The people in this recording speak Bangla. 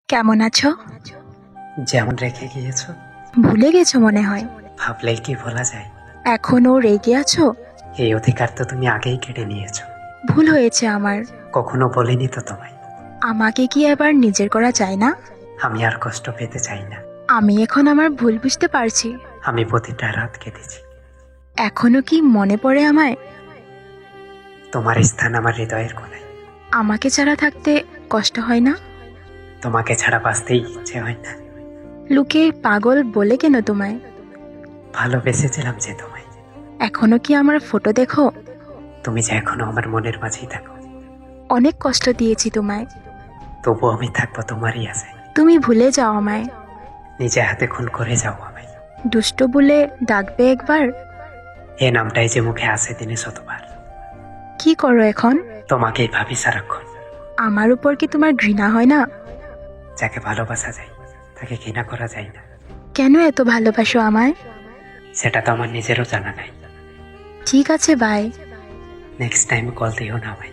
কেমন আছো? যেমন রেখে গিয়েছো। ভুলে গেছো মনে হয়। ভাবলেই কি ভোলা যায়? এখনো রেগে আছো? এই অধিকার তো তুমি আগেই কেড়ে নিয়েছো। ভুল হয়েছে আমার। কখনো বলিনি তো তোমায়। আমাকে কি এবার নিজের করা যায় না? আমি আর কষ্ট পেতে চাই না। আমি এখন আমার ভুল বুঝতে পারছি। আমি প্রতিটা রাত কেঁদেছি। এখনো কি মনে পড়ে আমায়? তোমার স্থান আমার হৃদয়ের কোণায়। আমাকে ছাড়া থাকতে কষ্ট হয় না? তোমাকে ছাড়া বাঁচতেই ইচ্ছে হয় না। লোকে পাগল বলে কেন তোমায়? ভালোবেসেছিলাম যে তোমায়। এখনো কি আমার ফটো দেখো? তুমি যে এখনো আমার মনের মাঝেই থাকো। অনেক কষ্ট দিয়েছি তোমায়। তবু আমি থাকবো তোমারই আশায়। তুমি ভুলে যাও আমায়। নিজে হাতে খুন করে যাও আমায়। দুষ্ট বলে ডাকবে একবার। এ নামটাই যে মুখে আসে দিনে শতবার। কি করো এখন? তোমাকেই ভাবি সারাক্ষণ। আমার উপর কি তোমার ঘৃণা হয় না? যাকে ভালোবাসা যায় তাকে ঘৃণা করা যায় না। কেন এত ভালোবাসো আমায়? সেটা তো আমার নিজেরও জানা নাই। ঠিক আছে, বাই। নেক্সট টাইম কল দিও না ভাই।